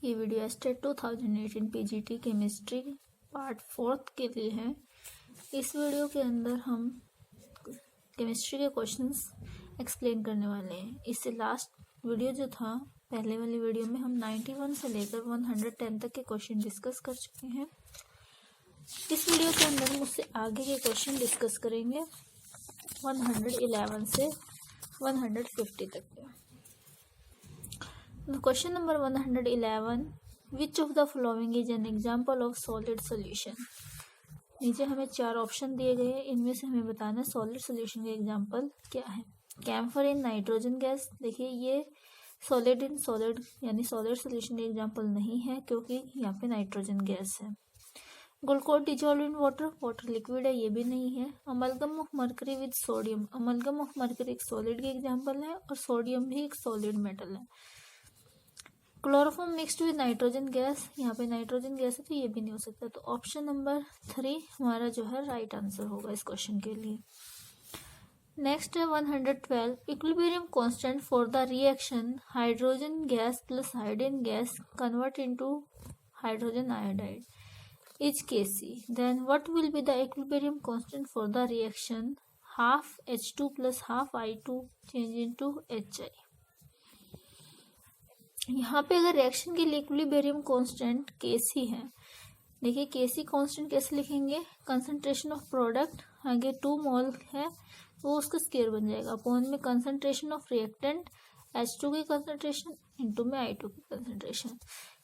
ये video state 2018 PGT chemistry part 4 के लिए है। इस वीडियो के अंदर हम केमिस्ट्री के क्वेश्चंस एक्सप्लेन करने वाले हैं। इससे लास्ट वीडियो जो था, पहले वाली वीडियो में हम 91 से लेकर 110 तक के क्वेश्चन डिस्कस कर चुके हैं। इस वीडियो के अंदर हम उससे आगे के क्वेश्चन डिस्कस करेंगे 111 से 150 तक के। Question number 111, which of the following is an example of solid solution. नीचे हमें 4 ऑप्शन दिए गए हैं, इनमें से हमें बताना है सॉलिड सोल्यूशन का एग्जाम्पल क्या है। कैम्फर इन नाइट्रोजन गैस, देखिए ये सॉलिड इन सॉलिड यानी सॉलिड सोल्यूशन का एग्जाम्पल नहीं है क्योंकि यहाँ पे नाइट्रोजन गैस है। Glucose dissolve in water, water liquid है, ये भी नहीं है। Amalgam of mercury with sodium, amalgam of mercury एक सॉलिड के एग्जाम्पल है और सोडियम भी एक सॉलिड मेटल है। Chloroform mixed with nitrogen gas, यहाँ पे नाइट्रोजन गैस है तो ये भी नहीं हो सकता। तो ऑप्शन नंबर 3 हमारा जो है राइट आंसर होगा इस क्वेश्चन के लिए। नेक्स्ट है 112, equilibrium constant for the reaction hydrogen gas plus hydrogen gas convert into hydrogen iodide is Kc, then what will be the equilibrium constant for the reaction half H2 plus half I2 change into HI। यहाँ पे अगर reaction के लिए equilibrium constant Kc है, देखिए Kc constant कैसे लिखेंगे, concentration of product आगे 2 मोल है वो उसका स्क्वायर बन जाएगा अपॉन में कंसंट्रेशन ऑफ रिएक्टेंट H2 की कंसंट्रेशन इनटू में I2 की कंसंट्रेशन।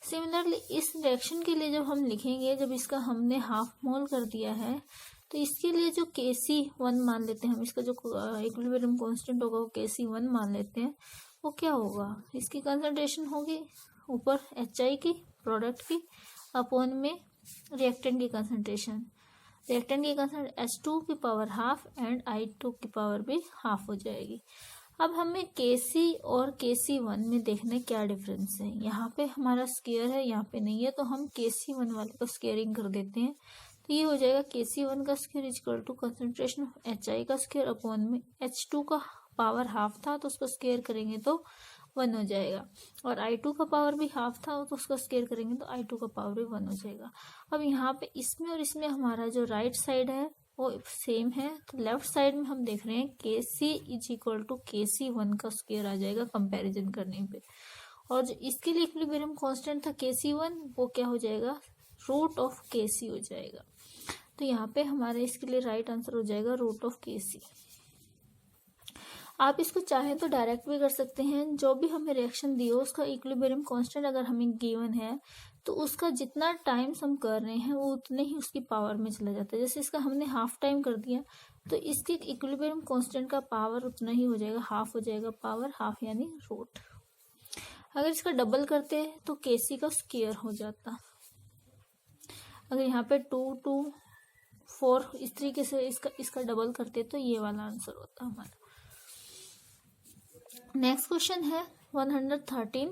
सिमिलरली इस रिएक्शन के लिए जब हम लिखेंगे, जब इसका हमने हाफ मोल कर दिया है तो इसके लिए जो Kc1 मान लेते हैं हम, इसका जो इक्विलिब्रियम कांस्टेंट होगा वो Kc1 मान लेते हैं। वो क्या होगा, इसकी कंसंट्रेशन होगी ऊपर HI की प्रोडक्ट की अपॉन में रिएक्टेंट की कंसंट्रेशन, रिएक्टेंट की कंसंट्रेशन H2 की पावर हाफ एंड I2 की पावर भी हाफ हो जाएगी। अब हमें Kc और Kc1 में देखना क्या डिफरेंस है। यहाँ पे हमारा स्क्वायर है, यहाँ पे नहीं है, तो हम Kc1 वाले को स्क्वायरिंग कर देते हैं। तो ये हो जाएगा Kc1 का square equal to concentration of HI का स्क्वायर अपॉन में H2 का पावर हाफ था तो उसको स्क्वायर करेंगे तो 1 हो जाएगा, और I2 का पावर भी हाफ था तो उसको स्क्वायर करेंगे तो I2 का पावर भी 1 हो जाएगा। अब यहाँ पे इसमें और इसमें हमारा जो राइट साइड है वो सेम है, तो लेफ्ट साइड में हम देख रहे हैं Kc is equal to Kc1 का स्क्वायर आ जाएगा कंपैरिजन करने पे, और जो इसके लिए इक्विलिब्रियम कांस्टेंट था Kc1 वो क्या हो जाएगा, रूट ऑफ Kc हो जाएगा। तो यहाँ पे हमारे इसके लिए राइट आंसर हो जाएगा रूट ऑफ Kc। आप इसको चाहें तो डायरेक्ट भी कर सकते हैं, जो भी हमें रिएक्शन दी हो उसका इक्विलिब्रियम कांस्टेंट अगर हमें गिवन है तो उसका जितना टाइम हम कर रहे हैं वो उतने ही उसकी पावर में चला जाता है। जैसे इसका हमने हाफ टाइम कर दिया तो इसके इक्विलिब्रियम कांस्टेंट का पावर उतना ही हो जाएगा, हाफ हो जाएगा, पावर हाफ यानी रूट। अगर इसका डबल करते हैं तो Kc का स्क्वायर हो जाता। अगर यहाँ पे 2 2 4 इस तरीके से इसका डबल करते तो ये वाला आंसर होता हमारा। नेक्स्ट क्वेश्चन है 113,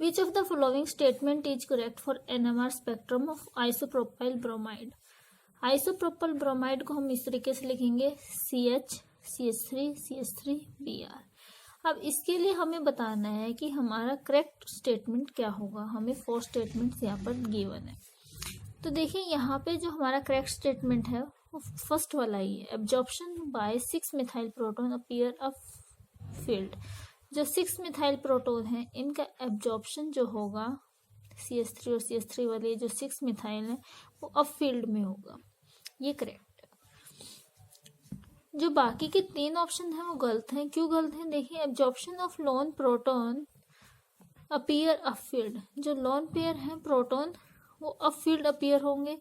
विच of the following statement is correct for NMR spectrum of isopropyl bromide. Isopropyl bromide को हम इस तरीके से लिखेंगे CH CH3 CH3 Br। अब इसके लिए हमें बताना है कि हमारा करेक्ट स्टेटमेंट क्या होगा। हमें 4 स्टेटमेंट्स यहाँ पर गिवन है। तो देखिए यहाँ पे जो हमारा करेक्ट स्टेटमेंट है वो फर्स्ट वाला ही है, absorption by 6 methyl proton appear a field. जो 6 मिथाइल प्रोटॉन है इनका एब्जॉर्प्शन जो होगा CH3 और CH3 वाले जो 6 मिथाइल है वो अब फील्ड में होगा, ये करेक्ट है। जो बाकी के 3 ऑप्शन है वो गलत हैं। क्यों गलत हैं, देखिए absorption of loan proton appear a field, जो लोन पेयर है प्रोटॉन वो अप फील्ड अपीयर होंगे,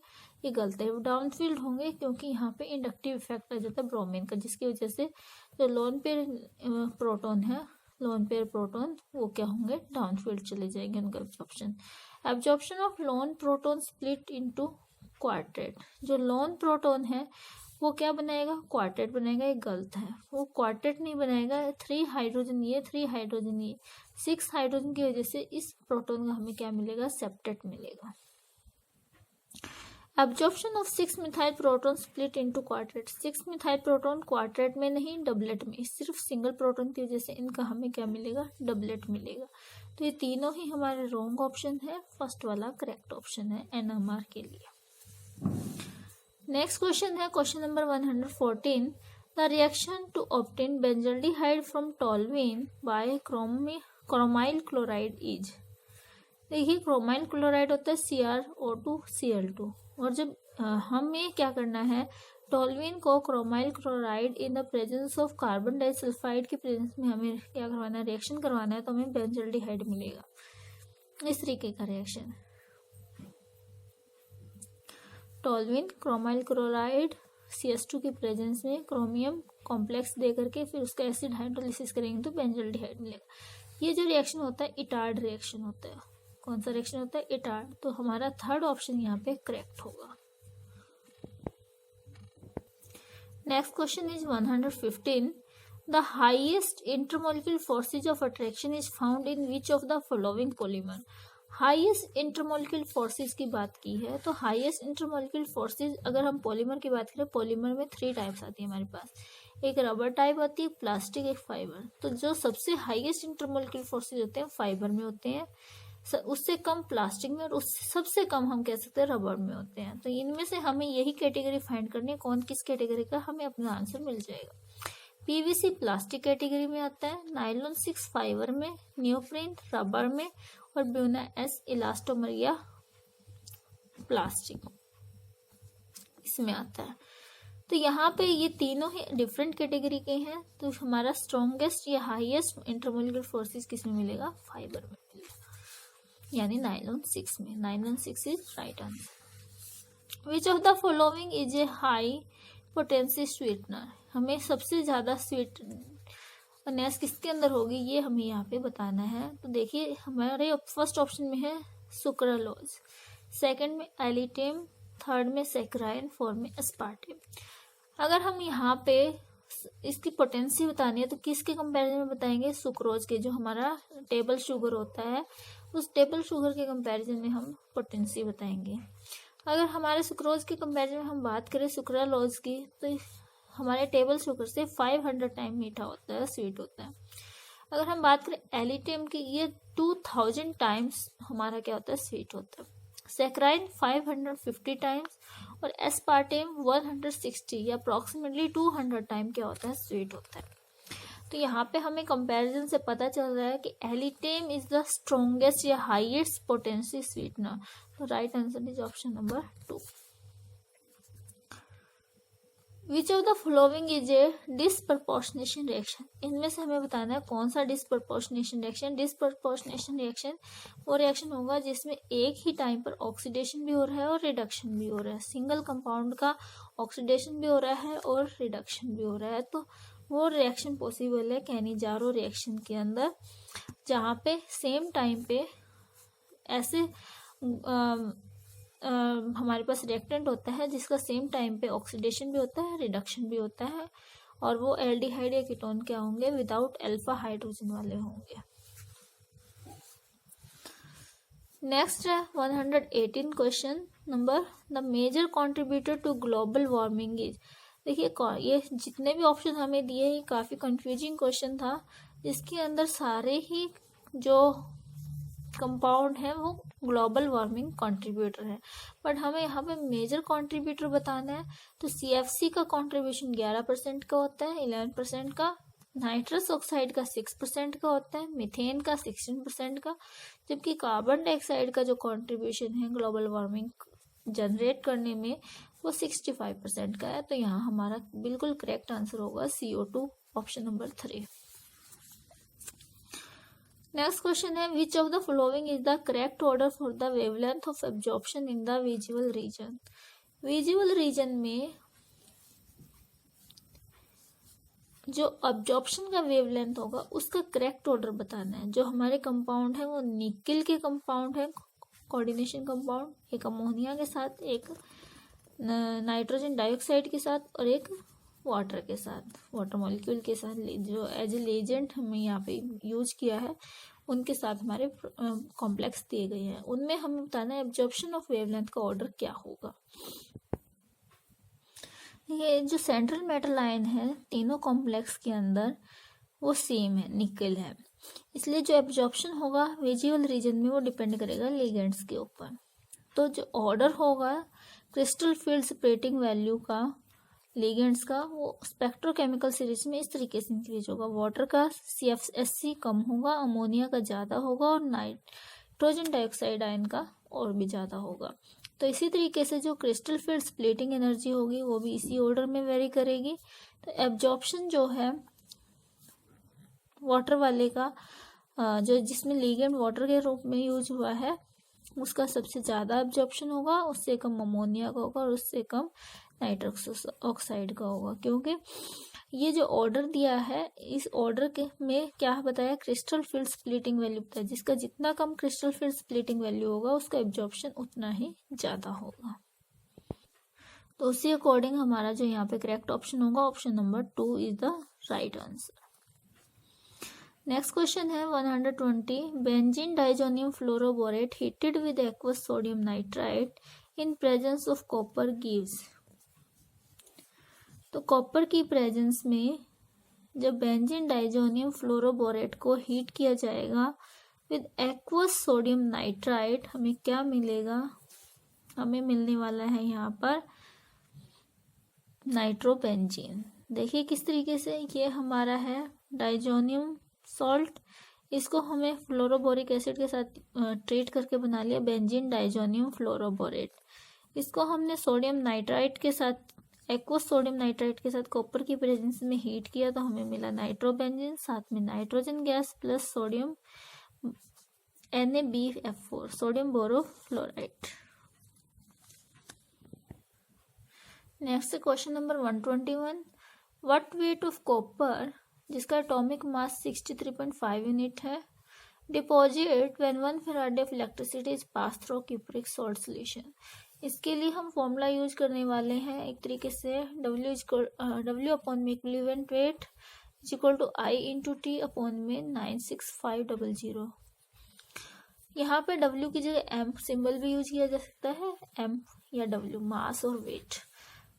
ये गलत है, वो डाउन फील्ड होंगे क्योंकि यहाँ पे इंडक्टिव इफेक्ट आ जाता है ब्रोमीन का, जिसकी वजह से जो लोन पेयर प्रोटॉन है, लोन पेयर प्रोटॉन वो क्या होंगे, डाउन फील्ड चले जाएंगे उनका absorption. Absorption of loan proton split into quartet, जो लोन प्रोटॉन है वो क्या बनाएगा, क्वार्टेट बनाएगा, ये गलत है, वो क्वार्टेट नहीं बनाएगा। 3 हाइड्रोजन ये 3 हाइड्रोजन ये 6 हाइड्रोजन की वजह से इस प्रोटॉन का हमें क्या मिलेगा, सेप्टेट मिलेगा। Absorption of 6 methyl proton split into quartet. 6 methyl proton quartet में नहीं, डबलेट में। सिर्फ सिंगल प्रोटॉन की वजह से इनका हमें क्या मिलेगा, डबलेट मिलेगा। तो ये तीनों ही हमारे रॉन्ग ऑप्शन है, फर्स्ट वाला करेक्ट ऑप्शन है NMR के लिए। नेक्स्ट क्वेश्चन है question number 114। The reaction to obtain benzaldehyde from toluene by chromyl chloride is. देखिए क्रोमाइल क्लोराइड होता है CrO2 Cl2, और जब हमें क्या करना है, टोल्यूइन को chromyl chloride in the presence of carbon disulphide के प्रेजेंस में हमें क्या करवाना है, रिएक्शन करवाना है, तो हमें बेंजल्डिहाइड मिलेगा। इस तरीके का reaction, toluene chromyl chloride CS2 के प्रेजेंस में क्रोमियम कॉम्प्लेक्स दे करके फिर उसका एसिड हाइड्रोलिसिस करेंगे तो बेंजल्डिहाइड मिलेगा। ये जो रिएक्शन होता है इटार्ड रिएक्शन होता है। कौन सा रिएक्शन होता है, इटार्ड। तो हमारा थर्ड ऑप्शन यहाँ पे करेक्ट होगा। Next question is 115। The highest intermolecular forces of attraction is found in which of the following polymer. Highest intermolecular forces की बात की है, तो हाईएस्ट इंटरमोलिक्यूलर फोर्सेज अगर हम पॉलीमर की बात करें, पॉलीमर में 3 टाइप्स आती है हमारे पास। एक रबर टाइप आती है, प्लास्टिक, एक फाइबर। तो जो सबसे हाईएस्ट इंटरमोलिक्यूलर फोर्सेज होते हैं फाइबर में होते हैं, उससे कम प्लास्टिक में, और उससे सबसे कम हम कह सकते हैं रबर में होते हैं। तो इनमें से हमें यही कैटेगरी फाइंड करनी है, कौन किस कैटेगरी का, हमें अपना आंसर मिल जाएगा। PVC प्लास्टिक कैटेगरी में आता है, नायलॉन 6 फाइबर में, नियोप्रीन रबर में, और ब्यूना S इलास्टोमर या प्लास्टिक इसमें आता है। तो यहाँ पे ये तीनों ही डिफरेंट कैटेगरी के हैं। तो हमारा स्ट्रॉन्गेस्ट या हाईएस्ट इंटरमोलिक्यूलर फोर्सेस किस में मिलेगा, फाइबर में मिलेगा, यानी नायलॉन 6 में। Nylon 6 is right answer. Which of the following is a high potency sweetener. हमें सबसे ज्यादा स्वीटनेस किसके अंदर होगी, ये हमें यहाँ पे बताना है। तो देखिए हमारे फर्स्ट ऑप्शन में है सुक्रालोज, सेकंड में एलिटेम, थर्ड में सैकराइन, फोर्थ में एस्पार्टेम। अगर हम यहाँ पे इसकी पोटेंसी बतानी है तो किसके कंपैरिजन में बताएंगे, सुक्रोज के, जो हमारा टेबल शुगर होता है, उस टेबल शुगर के कंपैरिजन में हम पोटेंसी बताएंगे। अगर हमारे सुक्रोज के कंपैरिजन में हम बात करें सुक्रालोज की, तो हमारे टेबल शुगर से 500 टाइम मीठा होता है, स्वीट होता है। अगर हम बात करें एलिटेम की, ये 2000 टाइम्स हमारा क्या होता है, स्वीट होता है। सैकराइन 550 टाइम्स, और एस्पार्टेम 160 या अप्रोक्सीमेटली 200 टाइम क्या होता है, स्वीट होता है। तो यहाँ पे हमें कंपैरिजन से पता चल रहा है कि एलिटेम इज द स्ट्रॉन्गेस्ट या हाईएस्ट पोटेंसी स्वीटनर। तो right answer is option number 2। Which of the following is a disproportionation reaction. इनमें से हमें बताना है कौन सा डिसप्रपोर्शनेशन रिएक्शन। डिसप्रपोर्शनेशन रिएक्शन वो रिएक्शन होगा जिसमें एक ही टाइम पर ऑक्सीडेशन भी हो रहा है और रिडक्शन भी हो रहा है। सिंगल कंपाउंड का ऑक्सीडेशन भी हो रहा है और रिडक्शन भी हो रहा है। तो वो रिएक्शन पॉसिबल है कैनिजारो रिएक्शन के अंदर, जहाँ पे सेम टाइम पे ऐसे हमारे पास रिएक्टेंट होता है जिसका सेम टाइम पे ऑक्सीडेशन भी होता है, रिडक्शन भी होता है, और वो एल्डिहाइड या कीटोन क्या होंगे, विदाउट अल्फा हाइड्रोजन वाले होंगे। नेक्स्ट है 118 question number. The major contributor to global warming is. देखिए ये जितने भी ऑप्शन हमें दिए ये काफी कंफ्यूजिंग क्वेश्चन था, इसके अंदर सारे ही जो कंपाउंड है वो ग्लोबल वार्मिंग कंट्रीब्यूटर है, बट हमें यहाँ पे मेजर कंट्रीब्यूटर बताना है। तो CFC का कंट्रीब्यूशन 11% का होता है, 11% का, नाइट्रस ऑक्साइड का 6% का होता है, मीथेन का 16% का, जबकि कार्बन डाइऑक्साइड का जो कंट्रीब्यूशन है ग्लोबल वार्मिंग जनरेट करने में वो 65% का है। तो यहाँ हमारा बिल्कुल करेक्ट आंसर होगा CO2, option number 3। Next question है which of the following is the correct order for the wavelength of absorption in the visual region. Visual region में जो एब्जॉर्प्शन का वेवलेंथ होगा उसका करेक्ट ऑर्डर बताना है। जो हमारे कंपाउंड है वो निकिल के कंपाउंड है, कोऑर्डिनेशन कंपाउंड, एक अमोनिया के साथ, एक नाइट्रोजन डाइऑक्साइड के साथ, और एक वाटर के साथ, वाटर मॉलिक्यूल के साथ, जो एज ए लेजेंट हमें यहाँ पे यूज किया है उनके साथ हमारे कॉम्प्लेक्स दिए गए हैं, उनमें हमें बताना है एब्जॉर्प्शन ऑफ वेवलेंथ का ऑर्डर क्या होगा। ये जो सेंट्रल मेटल आयन है तीनों कॉम्प्लेक्स के अंदर वो सेम है, निकल है, इसलिए जो एब्जॉर्प्शन होगा विजुअल रीजन में वो डिपेंड करेगा लिगेंड्स के ऊपर। तो जो ऑर्डर होगा क्रिस्टल फील्ड सेपरेटिंग वैल्यू का लिगेंड्स का वो स्पेक्ट्रोकेमिकल सीरीज में इस तरीके से इंक्रीज होगा। वाटर का CFSC कम होगा, अमोनिया का ज़्यादा होगा और नाइट्रोजन डाइऑक्साइड आयन का और भी ज़्यादा होगा। तो इसी तरीके से जो क्रिस्टल फील्ड स्प्लिटिंग एनर्जी होगी वो भी इसी ऑर्डर में वेरी करेगी। तो एब्जॉर्प्शन जो है वाटर वाले का जो जिसमें लिगेंड वाटर के रूप में यूज हुआ है उसका सबसे ज़्यादा एब्जॉर्प्शन होगा, उससे कम अमोनिया का होगा और उससे कम नाइट्रस ऑक्साइड का होगा। क्योंकि ये जो ऑर्डर दिया है इस ऑर्डर के में क्या बताया, क्रिस्टल फील्ड स्प्लिटिंग वैल्यू बताया, जिसका जितना कम क्रिस्टल फील्ड स्प्लिटिंग वैल्यू होगा उसका एब्जॉर्प्शन उतना ही ज़्यादा होगा। तो उसी अकॉर्डिंग हमारा जो यहाँ पे करेक्ट ऑप्शन होगा option number 2 is the right answer. Next question है 120 benzene diazonium fluoroborate heated with aqueous sodium nitrite in presence of copper gives. तो कॉपर की प्रेजेंस में जब बेंजीन डाइजोनियम फ्लोरोबोरेट को हीट किया जाएगा विद एक्वस सोडियम नाइट्राइट हमें क्या मिलेगा, हमें मिलने वाला है यहाँ पर नाइट्रोबेंजीन। देखिए किस तरीके से ये हमारा है डाइजोनियम सॉल्ट, इसको हमें फ्लोरोबोरिक एसिड के साथ ट्रीट करके बना लिया बेंजीन डाइजोनियम फ्लोरोबोरेट। इसको हमने सोडियम नाइट्राइट के साथ एक्वस सोडियम नाइट्राइट के साथ कॉपर की प्रेजेंस में हीट किया तो हमें मिला नाइट्रोबेंजीन, साथ में nitrogen gas plus sodium NaBF4 sodium borofluoride. Next question number 121 what weight of copper जिसका एटॉमिक मास 63.5 यूनिट है deposit when 1 faraday of electricity is pass through cupric salt solution. इसके लिए हम फॉर्मूला यूज करने वाले हैं एक तरीके से W अपॉन में equivalent weight is equal to I into T upon में 96500। यहाँ पे W की जगह M सिंबल भी यूज किया जा सकता है, M या W मास और वेट,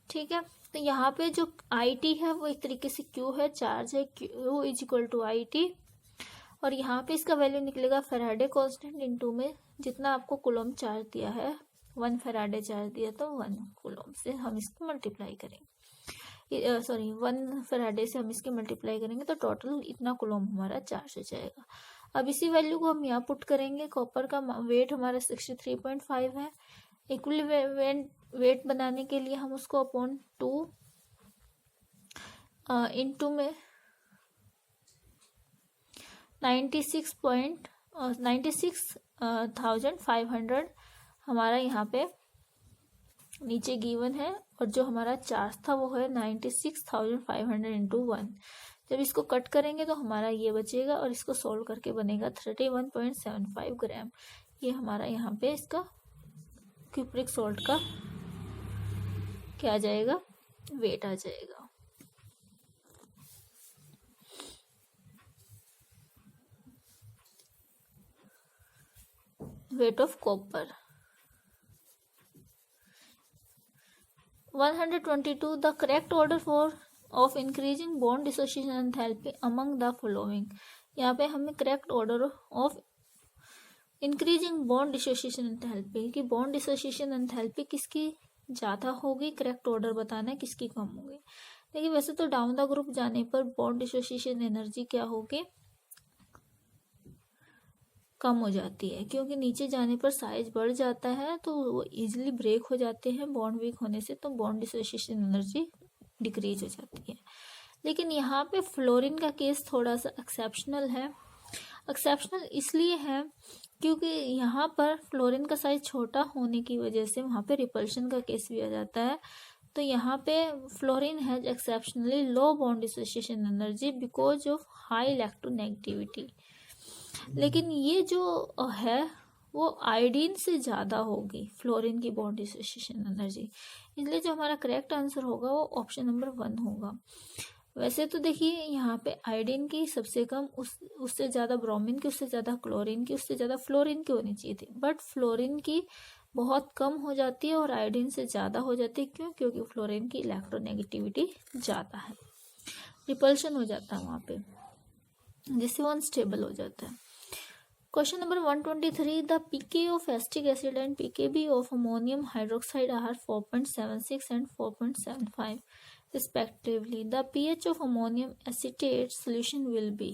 ठीक है। तो यहाँ पे जो IT है वो एक तरीके से Q है, चार्ज है Q is equal to IT और यहाँ पे इसका वैल्यू निकलेगा फैराडे कांस्टेंट इनटू में जितना आपको कूलम चार्ज दिया है 1 फैराडे चार्ज दिया तो 1 कूलम से हम इसको मल्टीप्लाई करेंगे, 1 फैराडे से हम इसके मल्टीप्लाई करेंगे तो टोटल इतना कूलम हमारा चार्ज हो जाएगा। अब इसी वैल्यू को हम यहाँ पुट करेंगे, कॉपर का वेट हमारा 63.5 है, इक्विवेलेंट वेट बनाने के लिए हम उसको अपॉन 2 इंटू में 96,500 हमारा यहाँ पे नीचे गिवन है और जो हमारा चार्ज था वो है 96,500 इंटू 1। जब इसको कट करेंगे तो हमारा ये बचेगा और इसको सोल्व करके बनेगा 31.75 ग्राम। ये हमारा यहाँ पे इसका क्यूप्रिक सॉल्ट का क्या आ जाएगा, वेट आ जाएगा। Wait of copper 122 the correct order for of increasing bond dissociation enthalpy among the following. यहाँ पे हमें correct order of increasing bond dissociation enthalpy की बॉन्ड डिसोसिएशन एंथैल्पी किसकी ज़्यादा होगी, करेक्ट ऑर्डर बताना है किसकी कम होगी। देखिए वैसे तो डाउन द ग्रुप जाने पर बॉन्ड डिसोसिएशन एनर्जी क्या होगी, कम हो जाती है क्योंकि नीचे जाने पर साइज बढ़ जाता है तो वो इजीली ब्रेक हो जाते हैं बॉन्ड वीक होने से, तो बॉन्ड डिसोसिएशन एनर्जी डिक्रीज हो जाती है। लेकिन यहाँ पे फ्लोरीन का केस थोड़ा सा एक्सेप्शनल है। एक्सेप्शनल इसलिए है क्योंकि यहाँ पर फ्लोरीन का साइज छोटा होने की वजह से वहाँ पे रिपल्शन का केस भी आ जाता है। तो यहाँ पे fluorine has exceptionally low bond dissociation energy because of high electronegativity. लेकिन ये जो है वो आयोडीन से ज़्यादा होगी फ्लोरीन की बॉन्ड डिसोसिएशन एनर्जी, इसलिए जो हमारा करेक्ट आंसर होगा वो ऑप्शन नंबर 1 होगा। वैसे तो देखिए यहाँ पे आयोडीन की सबसे कम उससे ज़्यादा ब्रोमीन की, उससे ज़्यादा क्लोरीन की, उससे ज़्यादा फ्लोरीन की होनी चाहिए थी, बट फ्लोरीन की बहुत कम हो जाती है और आयोडीन से ज़्यादा हो जाती है। क्यों? क्योंकि फ्लोरीन की इलेक्ट्रोनेगेटिविटी ज़्यादा है, रिपल्शन हो जाता है वहाँ पे, जिससे वो अनस्टेबल हो जाता है। Question number 123, the pK of acetic acid and pKb of ammonium hydroxide are 4.76 and 4.75 respectively. The pH of ammonium acetate solution will be.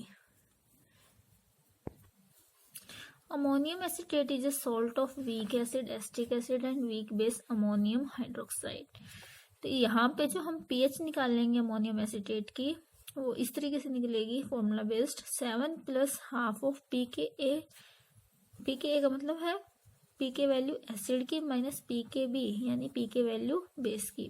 Ammonium acetate is a salt of weak acid, acetic acid and weak base ammonium hydroxide. तो यहाँ पे जो हम pH निकालेंगे ammonium acetate की, वो इस तरीके से निकलेगी, formula based 7 plus half of pKa। pKa का मतलब है pK वैल्यू एसिड की माइनस pKb यानी pK वैल्यू बेस की।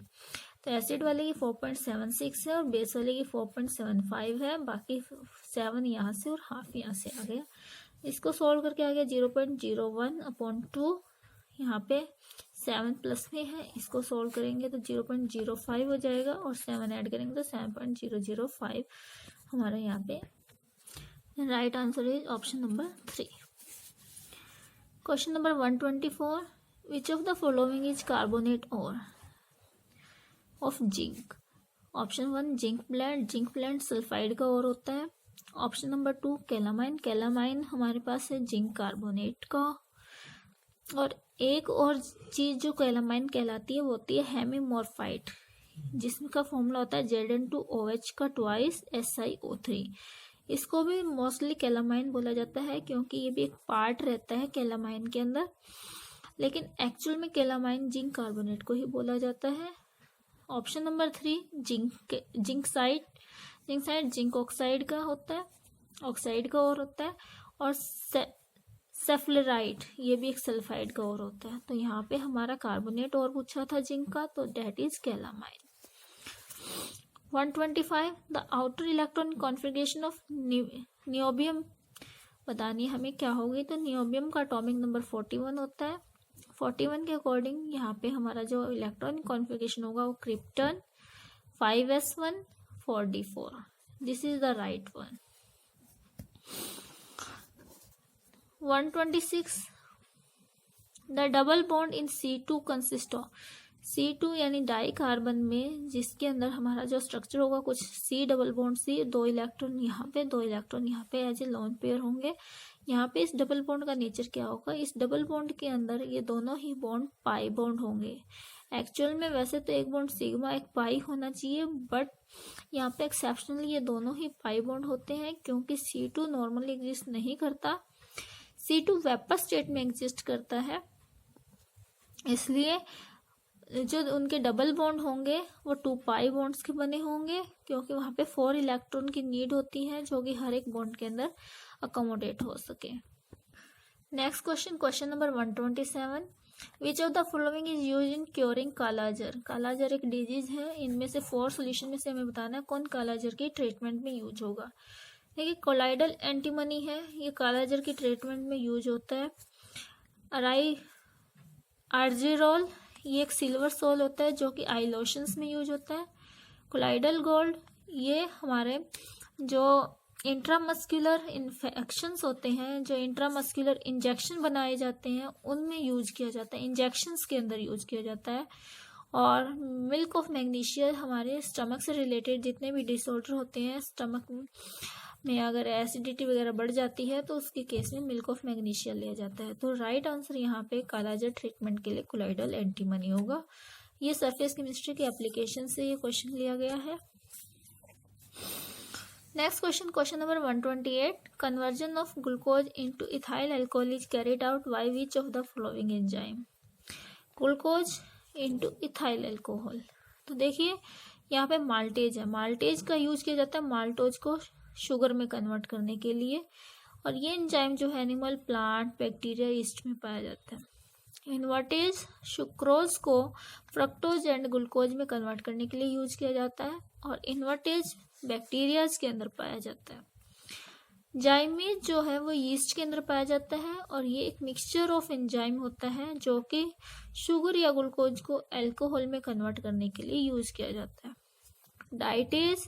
तो एसिड वाले की 4.76 है और बेस वाले की 4.75 है, बाकी 7 यहाँ से और हाफ यहाँ से आ गया। इसको सॉल्व करके आ गया 0.01/2, यहाँ पे 7 प्लस में है, इसको सॉल्व करेंगे तो 0.05 हो जाएगा और 7 ऐड करेंगे तो 7.005 हमारा यहाँ पे right answer is option number 3। Question number 124, which of the following is carbonate ore of zinc? Option 1 zinc blende sulphide का और होता है। ऑप्शन नंबर 2 कैलामाइन हमारे पास है जिंक कार्बोनेट का। और एक और चीज जो कैलामाइन कहलाती है वो होती है हेमीमॉर्फाइट, जिसका फॉर्मूला होता है Zn2OH का ट्वाइस SiO3। इसको भी मोस्टली कैलामाइन बोला जाता है क्योंकि ये भी एक पार्ट रहता है कैलामाइन के अंदर, लेकिन एक्चुअल में कैलामाइन जिंक कार्बोनेट को ही बोला जाता है। ऑप्शन नंबर 3 जिंकसाइड जिंक ऑक्साइड का होता है, ऑक्साइड का और होता है। और सेफ्लोराइड ये भी एक सल्फाइड का और होता है। तो यहाँ पे हमारा कार्बोनेट और पूछा था जिंक का, तो that is calamine. 125, the outer electron configuration of niobium बतानी हमें क्या होगी। तो नियोबियम का एटॉमिक नंबर 41 होता है। 41 के अकॉर्डिंग यहाँ पे हमारा जो इलेक्ट्रॉन कॉन्फ़िगरेशन होगा वो krypton 5s1 4d4। This is the right one. 126, the double bond in C2 consist of. C2 यानी डाई कार्बन में जिसके अंदर हमारा जो स्ट्रक्चर होगा कुछ C double bond C, 2 electron यहाँ पे 2 इलेक्ट्रॉन यहाँ पे एज ए लोन पेयर होंगे। यहाँ पे इस डबल बॉन्ड का नेचर क्या होगा, इस डबल बॉन्ड के अंदर ये दोनों ही बॉन्ड पाई बॉन्ड होंगे। एक्चुअल में वैसे तो एक बॉन्ड सिग्मा एक पाई होना चाहिए, बट यहाँ पे एक्सेप्शनली ये दोनों ही पाई बॉन्ड होते हैं क्योंकि C2 नॉर्मली एग्जिस्ट नहीं करता, C2 वेपर स्टेट में एग्जिस्ट करता है। इसलिए जो उनके डबल बॉन्ड होंगे वो 2 पाई बॉन्ड्स के बने होंगे क्योंकि वहाँ पे 4 इलेक्ट्रॉन की नीड होती है जो कि हर एक बॉन्ड के अंदर अकोमोडेट हो सके। Next question, question number 127, which of the following is use in curing kala-azar. Kala-azar एक डिजीज है, इनमें से 4 सोल्यूशन में से हमें बताना है कौन कालाजार की ट्रीटमेंट में यूज होगा। देखिए कोलाइडल एंटीमनी है, ये कालाजार की ट्रीटमेंट में यूज होता है। आर्जिरोल ये एक सिल्वर सोल होता है जो कि आई लोशंस में यूज होता है। कोलाइडल गोल्ड ये हमारे जो इंट्रामस्कुलर इन्फेक्शंस होते हैं, जो इंट्रामस्कुलर इंजेक्शन बनाए जाते हैं उनमें यूज किया जाता है, इंजेक्शंस के अंदर यूज किया जाता है। और मिल्क ऑफ मैग्नीशिया हमारे स्टमक से रिलेटेड जितने भी डिसऑर्डर होते हैं, स्टमक में अगर एसिडिटी वगैरह बढ़ जाती है तो उसके केस में मिल्क ऑफ मैग्नीशिया लिया जाता है। तो राइट आंसर यहाँ पे कालाजार ट्रीटमेंट के लिए कोलाइडल एंटीमनी होगा। ये सरफेस केमिस्ट्री के एप्लीकेशन से ये क्वेश्चन लिया गया है। Next question, question number 128, conversion of glucose into ethyl alcohol is carried out by which of the following enzyme. Glucose into ethyl alcohol, तो देखिए यहाँ पे माल्टेज है, माल्टेज का यूज किया जाता है माल्टोज को शुगर में कन्वर्ट करने के लिए। और ये एंजाइम जो है एनिमल, प्लांट, बैक्टीरिया, ईस्ट में पाया जाता है। इन्वर्टेज सुक्रोज को फ्रक्टोज एंड ग्लूकोज में कन्वर्ट करने के लिए यूज किया जाता है और इन्वर्टेज बैक्टीरियाज के अंदर पाया जाता है। जाइमेज जो है वो यीस्ट के अंदर पाया जाता है और ये एक मिक्सचर ऑफ एंजाइम होता है जो कि शुगर या ग्लूकोज को अल्कोहल में कन्वर्ट करने के लिए यूज किया जाता है। डाइटेज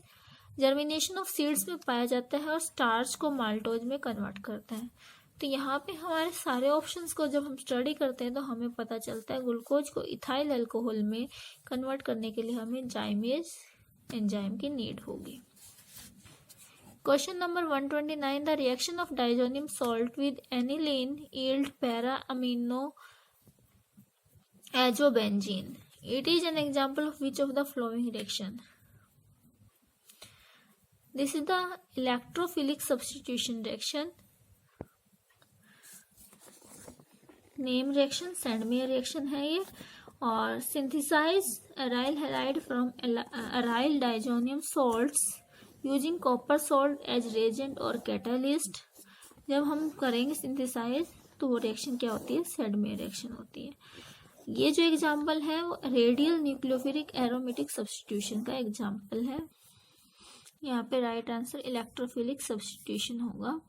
जर्मिनेशन ऑफ सीड्स में पाया जाता है और स्टार्च को माल्टोज में कन्वर्ट करते हैं। तो यहाँ पे हमारे सारे ऑप्शंस को जब हम स्टडी करते हैं तो हमें पता चलता है ग्लूकोज को इथाइल अल्कोहल में कन्वर्ट करने के लिए हमें जाइमेज एंजाइम की नीड होगी। Question number 129, the reaction of diazonium salt with aniline yield para amino azobenzene. It is an example of which of the following reaction? This is the electrophilic substitution reaction, name reaction, Sandmeyer reaction है ये। और synthesize aryl halide from aryl diazonium salts using copper salt as reagent और catalyst. जब हम करेंगे synthesise तो वो reaction क्या होती है? सैंडमेयर रिएक्शन होती है। ये जो एग्जाम्पल है वो रेडियल न्यूक्लियोफिलिक एरोमेटिक सब्स्टिट्यूशन का एग्जाम्पल है। यहाँ पे राइट आंसर इलेक्ट्रोफिलिक सब्स्टिट्यूशन होगा।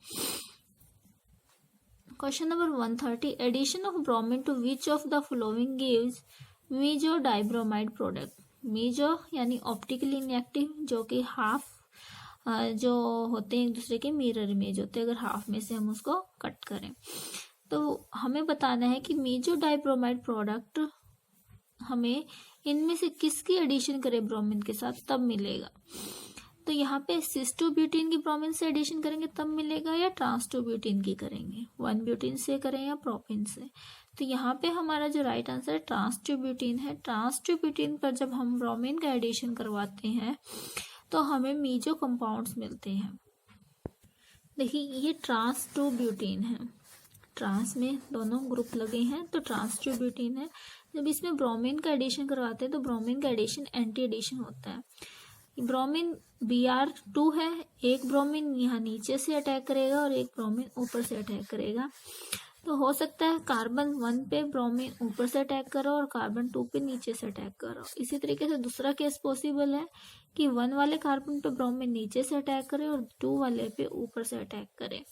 Question number 130, addition of bromine to which of the following gives meso dibromide product. Meso यानी ऑप्टिकली इनएक्टिव, जो कि हाफ जो होते हैं एक दूसरे के मिरर इमेज होते हैं अगर हाफ में से हम उसको कट करें। तो हमें बताना है कि मीजो डाइब्रोमाइड प्रोडक्ट हमें इनमें से किसकी एडिशन करें ब्रोमीन के साथ तब मिलेगा। तो यहाँ पे सिस्टोब्यूटीन की ब्रोमीन से एडिशन करेंगे तब मिलेगा या ट्रांसटोब्यूटीन की करेंगे, 1-ब्यूटीन से करें या प्रोपिन से। तो यहाँ पे हमारा जो राइट आंसर ट्रांसटोब्यूटीन है। ट्रांसटोब्यूटीन पर जब हम ब्रोमीन का एडिशन करवाते हैं तो हमें मीजो कंपाउंड्स मिलते हैं। देखिए ये ट्रांसटोब्यूटीन है, ट्रांस में दोनों ग्रुप लगे हैं तो ट्रांसटोब्यूटीन है। जब इसमें ब्रोमीन का एडिशन करवाते हैं तो ब्रोमीन का एडिशन एंटी एडिशन होता है। ब्रोमीन Br2 है, एक ब्रोमीन यहाँ नीचे से अटैक करेगा और एक ब्रोमीन ऊपर से अटैक करेगा। तो हो सकता है कार्बन 1 पे ब्रोमीन ऊपर से अटैक करो और कार्बन 2 पे नीचे से अटैक करो। इसी तरीके से दूसरा केस पॉसिबल है कि 1 वाले कार्बन पे ब्रोमीन नीचे से अटैक करे और 2 वाले पे ऊपर से अटैक करे।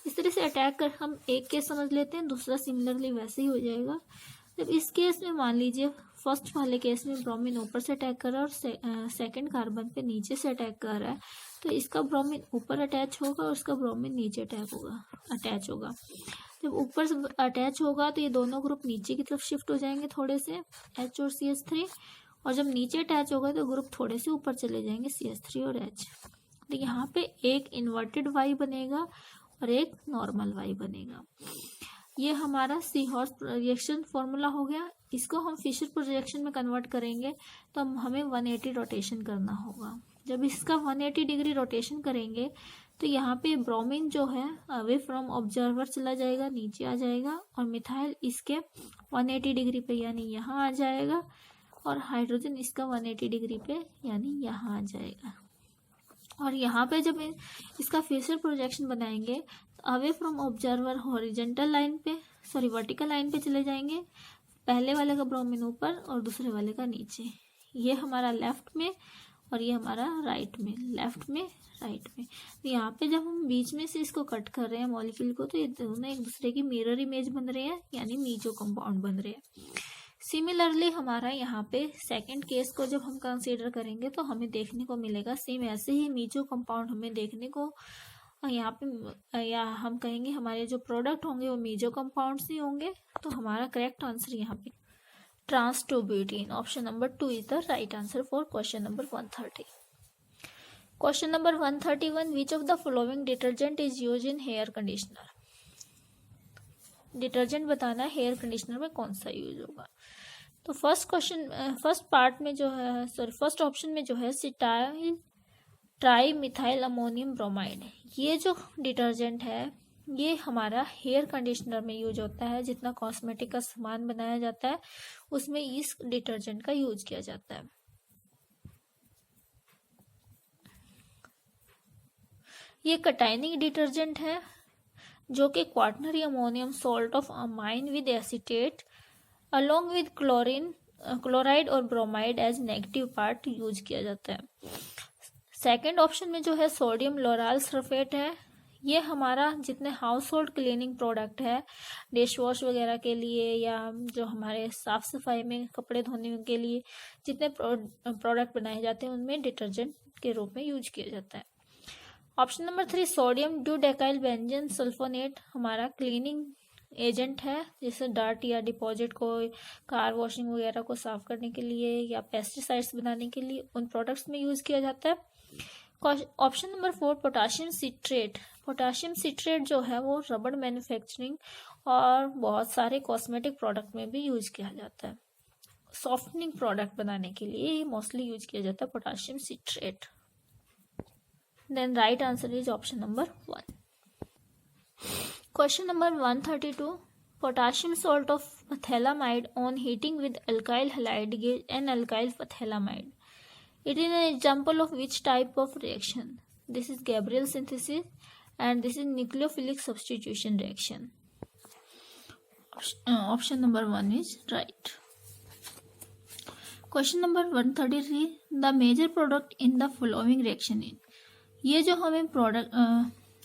इस तरह से अटैक कर हम एक केस समझ लेते हैं, दूसरा सिमिलरली वैसे ही हो जाएगा। जब इस केस में मान लीजिए फर्स्ट वाले केस में ब्रोमीन ऊपर से अटैक कर रहा है और सेकंड कार्बन पे नीचे से अटैक कर रहा है, तो इसका ब्रोमीन ऊपर अटैच होगा और इसका ब्रोमीन नीचे अटैच होगा। जब ऊपर से अटैच होगा तो ये दोनों ग्रुप नीचे की तरफ शिफ्ट हो जाएंगे थोड़े से, H और CH3, और जब नीचे अटैच होगा तो ग्रुप थोड़े से ऊपर चले जाएंगे, CH3 और H। तो यहाँ पे एक इन्वर्टेड Y बनेगा और एक नॉर्मल Y बनेगा। ये हमारा सीहॉर्स रिएक्शन फॉर्मूला हो गया। इसको हम फिशर प्रोजेक्शन में कन्वर्ट करेंगे तो हमें 180 रोटेशन करना होगा। जब इसका 180 डिग्री रोटेशन करेंगे तो यहाँ पे ब्रोमीन जो है अवे फ्रॉम ऑब्जर्वर चला जाएगा, नीचे आ जाएगा, और मिथाइल इसके 180 डिग्री पे यानी यहाँ आ जाएगा, और हाइड्रोजन इसका 180 डिग्री पे यानी यहाँ आ जाएगा। और यहाँ पे जब इसका फिशर प्रोजेक्शन बनाएंगे तो away from observer horizontal line पे वर्टिकल लाइन पे चले जाएंगे। पहले वाले का ब्रोमीन ऊपर और दूसरे वाले का नीचे। ये हमारा लेफ्ट में और ये हमारा राइट में, लेफ्ट में राइट में। तो यहाँ पे जब हम बीच में से इसको कट कर रहे हैं मॉलिक्यूल को, तो ये दोनों एक दूसरे की मिरर इमेज बन रहे हैं, यानी मीजो कंपाउंड बन रहे हैं। सिमिलरली हमारा यहाँ पे सेकंड केस को जब हम कंसीडर करेंगे तो हमें देखने को मिलेगा सेम ऐसे ही मीजो कंपाउंड हमें देखने को यहाँ पे, या हम कहेंगे हमारे जो प्रोडक्ट होंगे वो मीजो कंपाउंड्स ही होंगे। तो हमारा करेक्ट आंसर यहाँ पे trans two butene, option number 2 is the right answer for question number 130। Question number 131, which of the following detergent is use in hair conditioner. Detergent बताना है हेयर कंडीशनर में कौन सा यूज होगा। तो फर्स्ट ऑप्शन में जो है cetyl tri methyl ammonium bromide, ये जो डिटर्जेंट है ये हमारा हेयर कंडीशनर में यूज होता है। जितना कॉस्मेटिक का सामान बनाया जाता है उसमें इस डिटर्जेंट का यूज किया जाता है। ये कटाइनिक डिटर्जेंट है जो कि quaternary ammonium salt of amine with acetate along with chloride और bromide as negative part use किया जाता है। सेकेंड ऑप्शन में जो है सोडियम लोराल सल्फेट है, ये हमारा जितने हाउस होल्ड क्लीनिंग प्रोडक्ट है, डिश वॉश वगैरह के लिए या जो हमारे साफ़ सफाई में कपड़े धोने के लिए जितने प्रोडक्ट बनाए जाते हैं उनमें डिटर्जेंट के रूप में यूज किया जाता है। Option number 3 sodium dodecyl benzene sulphonate हमारा क्लीनिंग एजेंट है, जैसे डर्ट या डिपॉजिट को, कार वॉशिंग वगैरह को साफ करने के लिए या पेस्टिसाइड्स बनाने के लिए उन प्रोडक्ट्स में यूज किया जाता है। Option number 4 potassium citrate. Potassium citrate जो है वो रबड़ मैन्युफैक्चरिंग और बहुत सारे कॉस्मेटिक प्रोडक्ट में भी यूज किया जाता है। सॉफ्टनिंग प्रोडक्ट बनाने के लिए मोस्टली यूज किया जाता है potassium citrate. Then right answer is option number 1। Question number 132 potassium salt of phthalimide on heating with alkyl halide gives an alkyl phthalimide. It is an example of which type of reaction? This is Gabriel synthesis and this is nucleophilic substitution reaction. Option number 1 is right. Question number 133 the major product in the following reaction is. ये जो हमें product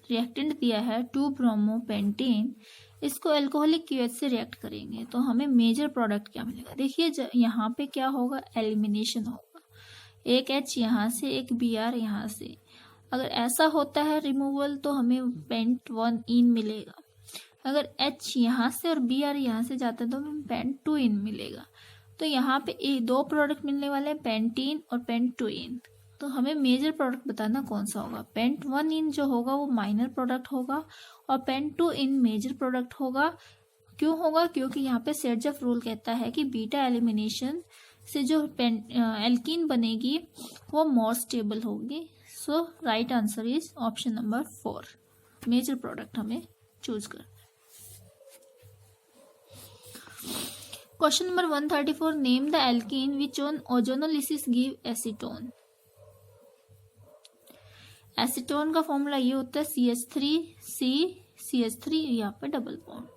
reactant दिया है 2-ब्रोमोपेंटीन, इसको alcoholic QH से react करेंगे तो हमें मेजर प्रोडक्ट क्या मिलेगा। देखिए यहाँ पे क्या होगा, एलिमिनेशन होगा, एक H यहाँ से एक Br यहाँ से। अगर ऐसा होता है रिमूवल तो हमें पेंट 1 इन मिलेगा। अगर H यहाँ से और Br यहाँ से जाता है तो हमें पेंट 2 इन मिलेगा। तो यहाँ पे दो प्रोडक्ट मिलने वाले हैं, पेंटीन और पेंट 2 इन। तो हमें मेजर प्रोडक्ट बताना कौन सा होगा। पेंट 1 इन जो होगा वो माइनर प्रोडक्ट होगा और पेंट 2 इन मेजर प्रोडक्ट होगा। क्यों होगा, क्योंकि यहाँ पे सेडजफ रूल कहता है कि बीटा एलिमिनेशन से जो एल्कीन बनेगी वो मोर स्टेबल होगी। So right answer is option number 4, major product हमें चूज करना है। Question number 134 name the alkene which on ozonolysis give acetone. Acetone का फॉर्मूला ये होता है CH3 यहाँ पे डबल बॉन्ड।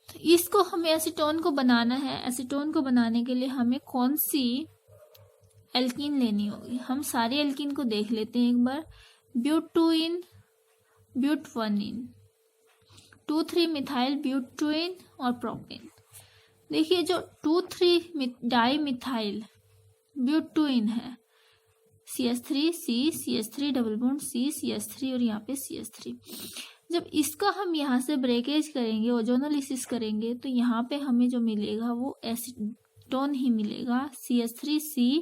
तो इसको हमें एसीटोन को बनाना है। एसीटोन को बनाने के लिए हमें कौन सी एल्कीन लेनी होगी। हम सारे एल्कीन को देख लेते हैं एक बार। ब्यूट 2 इन, ब्यूट 1 इन, 2,3 मिथाइल ब्यूट 2 इन और प्रोपेन। देखिए जो 2,3 डाई मिथाइल ब्यूट 2 इन है, CH3 डबल बॉन्ड CH3 और यहाँ पे CH3। जब इसका हम यहाँ से ब्रेकेज करेंगे, ओजोनोलिसिस करेंगे, तो यहाँ पे हमें जो मिलेगा वो एसीटोन ही मिलेगा। CH3C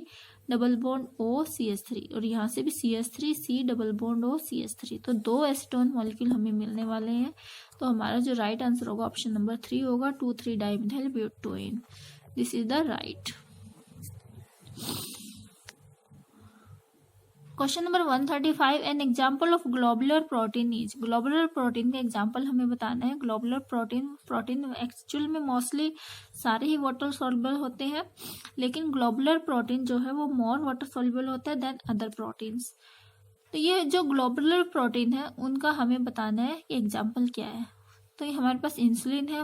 double bond O CH3 और यहाँ से भी CH3C double bond O CH3। तो 2 एसीटोन मॉलिक्यूल हमें मिलने वाले हैं। तो हमारा जो राइट आंसर होगा ऑप्शन नंबर 3 होगा, 2,3 dimethyl but 2 ene. This is the right. Question number 135 an example of globular protein is. Globular protein का एग्जाम्पल हमें बताना है। ग्लोबुलर प्रोटीन एक्चुअल में मोस्टली सारे ही वाटर सॉल्युबल होते हैं, लेकिन ग्लोबुलर प्रोटीन जो है वो मोर वाटर सॉल्युबल होता है देन अदर प्रोटीन्स। तो ये जो ग्लोबुलर प्रोटीन है उनका हमें बताना है कि एग्जाम्पल क्या है। तो ये हमारे पास इंसुलिन है,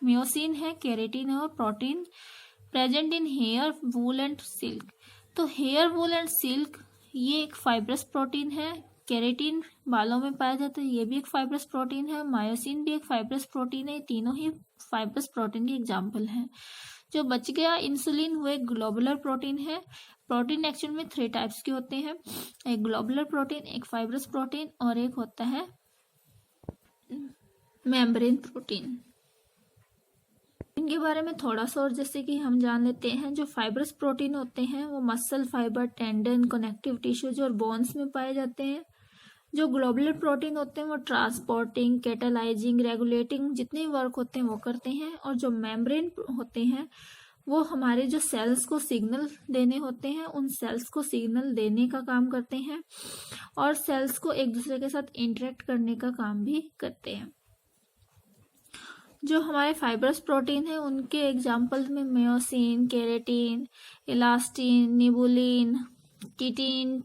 मायोसिन है, केराटिन है और protein present in hair, wool and silk. तो हेयर, वूल एंड सिल्क ये एक फाइब्रस प्रोटीन है। केराटिन बालों में पाया जाता है, ये भी एक फाइब्रस प्रोटीन है। मायोसिन भी एक फाइब्रस प्रोटीन है। तीनों ही फाइब्रस प्रोटीन के एग्जाम्पल हैं। जो बच गया इंसुलिन वो एक ग्लोबुलर प्रोटीन है। प्रोटीन एक्चुअल में 3 टाइप्स के होते हैं, एक ग्लोबुलर प्रोटीन, एक फाइब्रस प्रोटीन और एक होता है मेम्ब्रेन प्रोटीन। इनके बारे में थोड़ा सा और जैसे कि हम जान लेते हैं। जो फाइब्रस प्रोटीन होते हैं वो muscle fibre, tendon, connective tissues और बोन्स में पाए जाते हैं। जो ग्लोबुलर प्रोटीन होते हैं वो ट्रांसपोर्टिंग, कैटालाइजिंग, रेगुलेटिंग जितने वर्क होते हैं वो करते हैं। और जो मेम्ब्रेन होते हैं वो हमारे जो सेल्स को सिग्नल देने होते हैं, उन सेल्स को सिग्नल देने का काम करते हैं और सेल्स को एक दूसरे के साथ इंटरेक्ट करने का काम भी करते हैं। जो हमारे फाइब्रस प्रोटीन है उनके एग्जाम्पल में myosin, keratin, elastin, nebulin, chitin,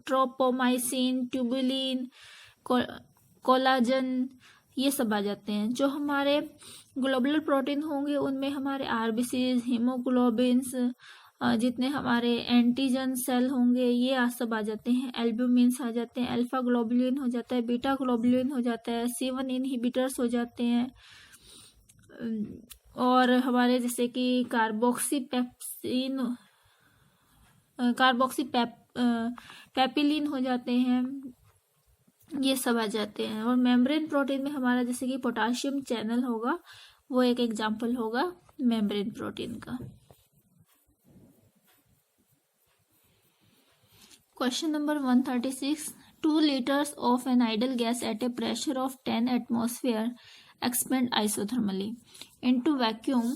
tropomyosin, tubulin, collagen ये सब आ जाते हैं। जो हमारे ग्लोबुलर प्रोटीन होंगे उनमें हमारे आरबीसीज, हीमोग्लोबिन्स, जितने हमारे एंटीजन सेल होंगे ये सब आ जाते हैं, एल्ब्यूमिन्स आ जाते हैं, अल्फा ग्लोबुलिन हो जाता है, बीटा ग्लोबुलिन हो जाता है, C1 इनहिबिटर्स हो जाते हैं, और हमारे जैसे कि पेपिलिन हो जाते हैं, ये सब आ जाते हैं। और मेम्ब्रेन प्रोटीन में हमारा जैसे कि पोटाशियम चैनल होगा, वो एक एग्जाम्पल होगा मेम्ब्रेन प्रोटीन का। Question number 136, 2 liters of an ideal gas at a pressure of 10 atmosphere expand isothermally into vacuum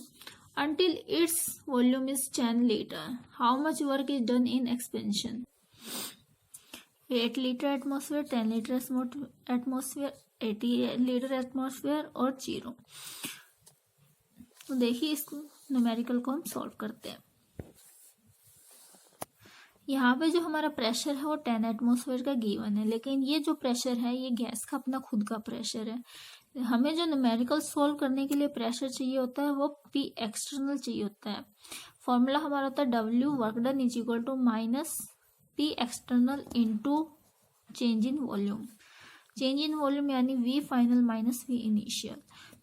until its volume is 10 liter. How much work is done in expansion? 8 liter atmosphere, 10 liter atmosphere, 80 liter atmosphere और 0। तो देखिए इसको numerical को हम solve करते हैं। यहाँ पे जो हमारा प्रेशर है वो 10 एटमॉस्फेयर का गिवन है, लेकिन ये जो प्रेशर है ये गैस का अपना खुद का प्रेशर है। हमें जो न्यूमेरिकल सॉल्व करने के लिए प्रेशर चाहिए होता है वो P एक्सटर्नल चाहिए होता है। फॉर्मूला हमारा होता है W work done is equal to minus P external into change in volume. Change in volume यानी V final minus V initial.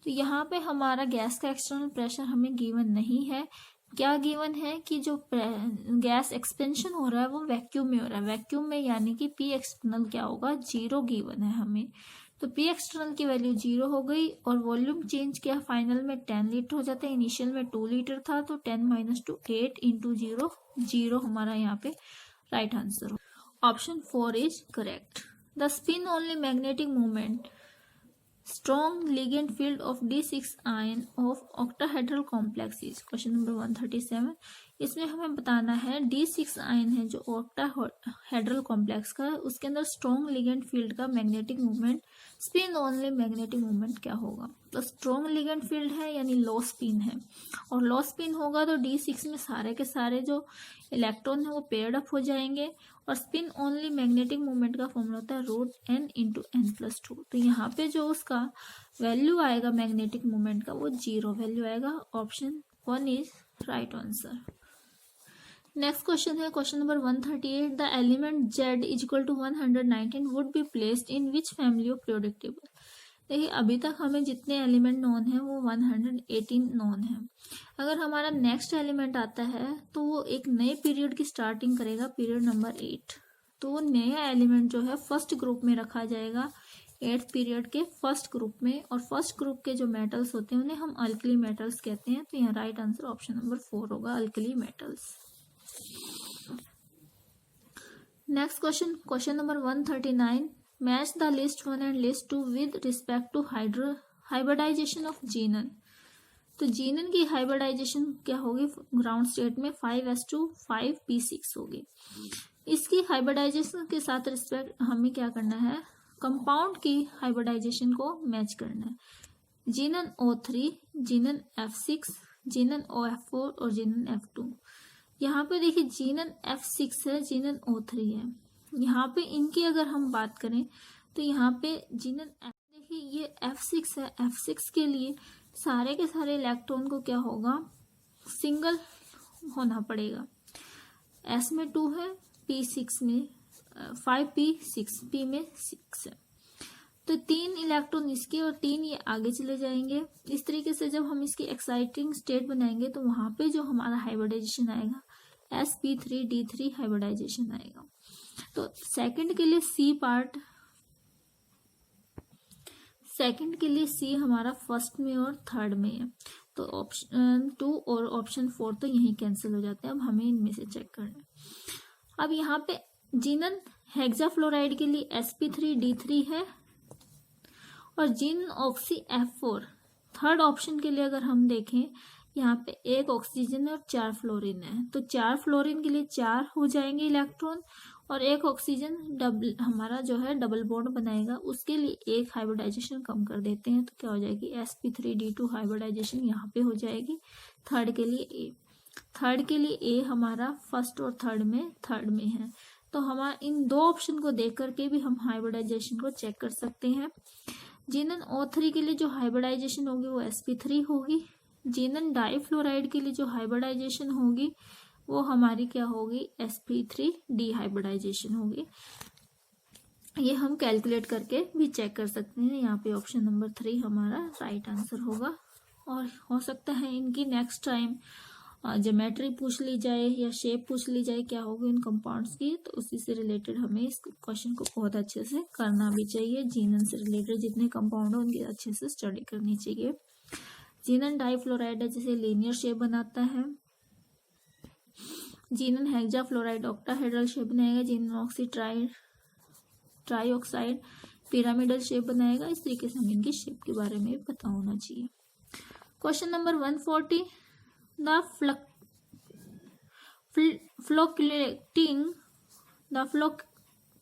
तो यहाँ पे हमारा गैस का एक्सटर्नल प्रेशर हमें गिवन नहीं है। क्या गिवन है कि जो गैस एक्सपेंशन हो रहा है वो वैक्यूम में हो रहा है। वैक्यूम में यानी कि P एक्सटर्नल क्या होगा, 0 गिवन है हमें। तो P एक्सटर्नल की वैल्यू 0 हो गई और वॉल्यूम चेंज क्या, फाइनल में 10 लीटर हो जाता है, इनिशियल में 2 लीटर था, तो 10 माइनस 2 8 इंटू 0 0 हमारा यहाँ पे राइट आंसर हो। Option 4 is correct. The spin only magnetic movement strong ligand field of D6 ion of octahedral complex is question number 137। इसमें हमें बताना है D6 आयन है जो ऑक्टाहेड्रल कॉम्प्लेक्स का, उसके अंदर स्ट्रॉन्ग लिगेंड फील्ड का magnetic movement, spin only magnetic movement क्या होगा। तो स्ट्रॉन्ग लिगेंड फील्ड है यानी लो स्पिन है, और लो स्पिन होगा तो D6 में सारे के सारे जो इलेक्ट्रॉन है वो पेयर्ड अप हो जाएंगे, और स्पिन ओनली मैग्नेटिक मूवमेंट का फॉर्मूला होता है √n × n+2। तो यहाँ पे जो उसका वैल्यू आएगा मैग्नेटिक मूवमेंट का वो 0 वैल्यू आएगा। Option 1 is right answer. Next question है question number 138। The element Z is equal to 119 would be placed in which family of periodic table. देखिए अभी तक हमें जितने एलिमेंट नोन है वो 118 नोन है। अगर हमारा नेक्स्ट एलिमेंट आता है तो वो एक नए पीरियड की स्टार्टिंग करेगा, पीरियड नंबर 8। तो वो नया एलिमेंट जो है फर्स्ट ग्रुप में रखा जाएगा, 8th पीरियड के फर्स्ट ग्रुप में, और फर्स्ट ग्रुप के जो मेटल्स होते हैं उन्हें हम अल्कली मेटल्स कहते हैं। तो यहाँ राइट आंसर ऑप्शन नंबर 4 होगा, alkali metals. Next question question number 139। Match the list 1 and list 2 with respect to hybridization of xenon. तो जीनन की हाइब्रिडाइजेशन क्या होगी ग्राउंड स्टेट में 5s2 5p6 होगी। इसकी हाइब्रिडाइजेशन के साथ रिस्पेक्ट हमें क्या करना है, कंपाउंड की हाइब्रिडाइजेशन को मैच करना है। जीनन O3, जीनन F6, जीनन OF4 और जीनन F2। यहाँ पे देखिए जीनन F6 है, जीनन O3 है। यहाँ पे इनकी अगर हम बात करें तो यहाँ पे जीनन देखिए ये F6 है, F6 के लिए सारे के सारे इलेक्ट्रॉन को क्या होगा, सिंगल होना पड़ेगा। S में 2 है, P6 में 5p6, P में 6 है, तो 3 इलेक्ट्रॉन इसके और 3 ये आगे चले जाएंगे। इस तरीके से जब हम इसकी एक्साइटिंग स्टेट बनाएंगे तो वहां पे जो हमारा हाइब्रिडाइजेशन आएगा sp3d3 हाइब्रिडाइजेशन आएगा। तो सेकंड के लिए C पार्ट, सेकंड के लिए C हमारा फर्स्ट में और थर्ड में है, तो ऑप्शन 2 और ऑप्शन 4 तो यही कैंसिल हो जाते हैं। अब हमें इनमें से चेक करना है। अब यहाँ पे जीनन हेक्साफ्लोराइड के लिए sp3d3 है, और जीनन ऑक्सी F4 थर्ड ऑप्शन के लिए अगर हम देखें यहाँ पे 1 ऑक्सीजन और 4 फ्लोरीन है, तो 4 फ्लोरीन के लिए 4 हो जाएंगे इलेक्ट्रॉन, और 1 ऑक्सीजन डबल हमारा जो है डबल बॉन्ड बनाएगा, उसके लिए 1 हाइब्रिडाइजेशन कम कर देते हैं, तो क्या हो जाएगी sp3d2 हाइब्रिडाइजेशन यहाँ पे हो जाएगी। थर्ड के लिए A, थर्ड के लिए A हमारा फर्स्ट और थर्ड में है, तो हमारा इन 2 ऑप्शन को देख करके भी हम हाइब्रिडाइजेशन को चेक कर सकते हैं। जीनन O3 के लिए जो हाइब्रिडाइजेशन होगी वो sp3 होगी। जीनन डाईफ्लोराइड के लिए जो हाइब्रिडाइजेशन होगी वो हमारी क्या होगी, sp3 डिहाइब्रिडाइजेशन होगी। ये हम कैलकुलेट करके भी चेक कर सकते हैं। यहाँ पे ऑप्शन नंबर 3 हमारा राइट आंसर होगा। और हो सकता है इनकी नेक्स्ट टाइम ज्योमेट्री पूछ ली जाए या शेप पूछ ली जाए क्या होगी इन कंपाउंड्स की, तो उसी से रिलेटेड हमें इस क्वेश्चन को बहुत अच्छे से करना भी चाहिए। जीनन से रिलेटेड जितने कंपाउंड हो उनकी अच्छे से स्टडी करनी चाहिए। जीनन डाइफ्लोराइड है जैसे लीनियर शेप बनाता है। जीनन हेक्साफ्लोराइड ऑक्टाहेड्रल शेप बनाएगा। जीनन ऑक्सी ट्राईऑक्साइड पिरामिडल शेप बनाएगा। इस तरीके से हमें इनकी शेप के बारे में पता होना चाहिए। Question number 140, the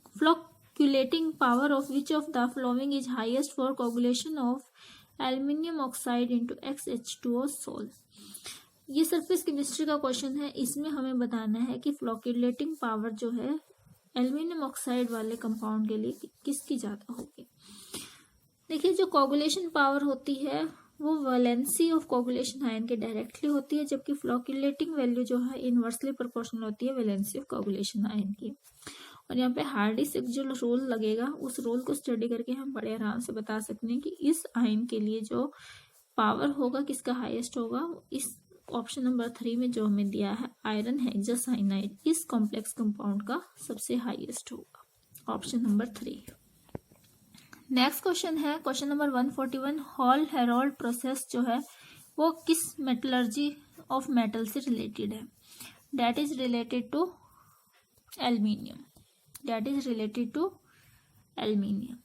flocculating power of which of the following is highest for coagulation of aluminium oxide into XH2O sol। ये सरफेस केमिस्ट्री का क्वेश्चन है। इसमें हमें बताना है कि फ्लोक्यूलेटिंग पावर जो है एल्यूमिनियम ऑक्साइड वाले कंपाउंड के लिए किसकी ज्यादा होगी। देखिए, जो कोगुलेशन पावर होती है वो वैलेंसी ऑफ कोगुलेशन आयन के डायरेक्टली होती है, जबकि फ्लोक्यूलेटिंग वैल्यू जो है इनवर्सली प्रोपोर्शनल होती है वैलेंसी ऑफ कोगुलेशन आयन की। और यहाँ पे हार्डी से जो रोल लगेगा उस रोल को स्टडी करके हम बड़े आराम से बता सकते हैं कि इस आयन के लिए जो पावर होगा किसका हाईएस्ट होगा। इस ऑप्शन नंबर 3 में जो हमें दिया है आयरन हेक्सासाइनाइड, इस कॉम्प्लेक्स कंपाउंड का सबसे हाईएस्ट होगा, ऑप्शन नंबर 3। नेक्स्ट क्वेश्चन है question number 141, Hall Heroult process जो है वो किस मेटलर्जी ऑफ मेटल से रिलेटेड है। That is related to aluminium.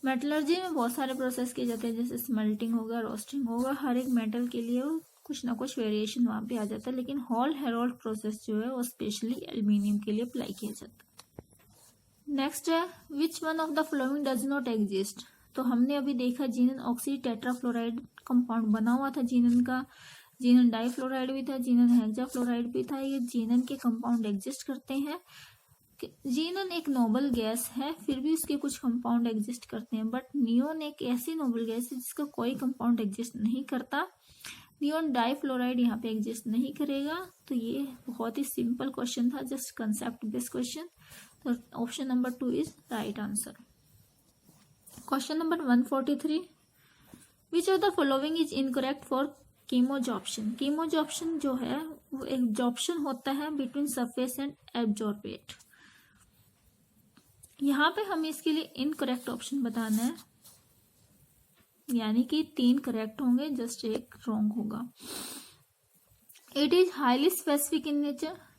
Metallurgy में बहुत सारे प्रोसेस किए जाते हैं, जैसे स्मेल्टिंग होगा, रोस्टिंग होगा। हर एक मेटल के लिए कुछ ना कुछ वेरिएशन वहां पे आ जाता है, लेकिन हॉल हेरोल्ड प्रोसेस जो है वो स्पेशली एल्यूमिनियम के लिए अप्लाई किया जाता है। नेक्स्ट है which one of the following does not exist. तो हमने अभी देखा जीनन ऑक्सी टेट्राफ्लोराइड कंपाउंड बना हुआ था जीनन का, जीनन डाइफ्लोराइड भी था, जीनन हेक्साफ्लोराइड भी था। ये जीनन के कंपाउंड एग्जिस्ट करते हैं। जीनन एक नोबल गैस है, फिर भी उसके कुछ कंपाउंड एग्जिस्ट करते हैं, बट नियोन एक ऐसी नोबल गैस है जिसका कोई कंपाउंड एग्जिस्ट नहीं करता। नियोन डाइफ्लोराइड यहाँ पे एग्जिस्ट नहीं करेगा। तो ये बहुत ही सिंपल क्वेश्चन था, जस्ट कंसेप्ट बेस्ड क्वेश्चन। तो option number 2 is right answer. Question number 143, which of the following is incorrect for chemisorption. Chemisorption जो है वो एक जॉर्प्शन होता है बिटवीन सरफेस एंड एब्जॉर्बेट। यहाँ पे हमें इसके लिए इनकरेक्ट ऑप्शन बताना है, यानी कि 3 करेक्ट होंगे, जस्ट एक रॉन्ग होगा। It is highly specific in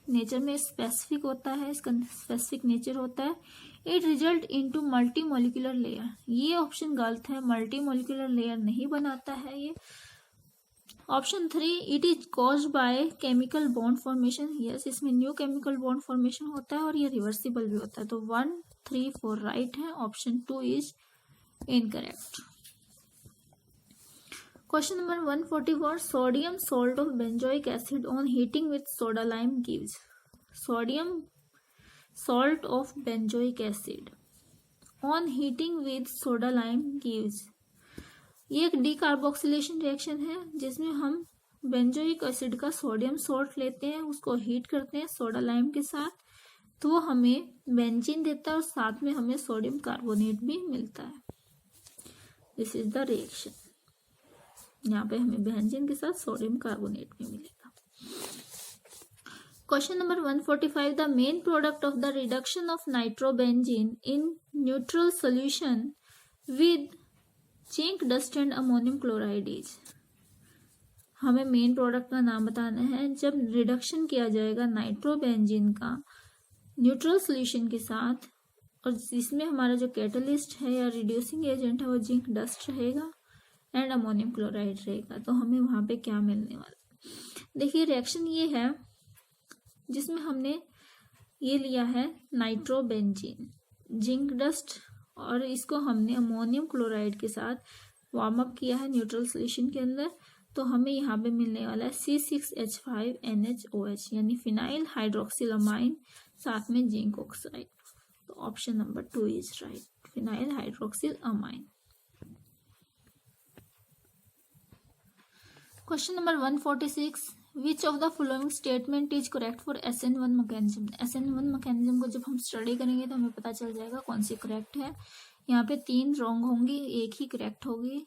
nature में स्पेसिफिक होता है, इसका स्पेसिफिक नेचर होता है। It result into multi molecular layer, ये ऑप्शन गलत है, मल्टी मॉलिक्यूलर लेयर नहीं बनाता है ये। Option 3, it is caused by chemical bond formation, yes इसमें न्यू केमिकल बॉन्ड फॉर्मेशन होता है और ये रिवर्सिबल भी होता है। तो 1, 3, 4 राइट है, option 2 is incorrect. Question number 144, sodium salt of benzoic acid on heating with soda lime gives. Sodium salt of benzoic acid on heating with soda lime gives. ये एक डीकार्बोक्सिलेशन रिएक्शन है जिसमें हम बेंजोइक एसिड का sodium salt लेते हैं, उसको heat करते हैं सोडा लाइम के साथ, तो वो हमें बेंजीन देता है और साथ में हमें सोडियम कार्बोनेट भी मिलता है। This is the reaction. यहाँ पे हमें बेंजीन के साथ सोडियम कार्बोनेट भी मिलेगा। Question number 145, the main product of the reduction of nitrobenzene in neutral solution with zinc dust and ammonium chloride is. हमें मेन प्रोडक्ट का नाम बताना है जब रिडक्शन किया जाएगा नाइट्रोबेंजीन का न्यूट्रल सोल्यूशन के साथ, और जिसमें हमारा जो कैटलिस्ट है या रिड्यूसिंग एजेंट है वो जिंक डस्ट रहेगा एंड अमोनियम क्लोराइड रहेगा। तो हमें वहां पे क्या मिलने वाला। देखिए रिएक्शन ये है जिसमें हमने ये लिया है नाइट्रोबेंजीन, जिंक डस्ट, और इसको हमने अमोनियम क्लोराइड के साथ वार्म अप किया है न्यूट्रल सोल्यूशन के अंदर। तो हमें यहाँ पे मिलने वाला है C6H5NHOH, यानी फिनाइल हाइड्रोक्सिल अमाइन साथ में जिंक ऑक्साइड। तो option number 2 is right, phenyl hydroxyl amine. Question number 146, which of the following statement is correct for SN1 mechanism. SN1 mechanism को जब हम स्टडी करेंगे तो हमें पता चल जाएगा कौन सी करेक्ट है। यहाँ पे 3 रॉन्ग होंगी, एक ही करेक्ट होगी।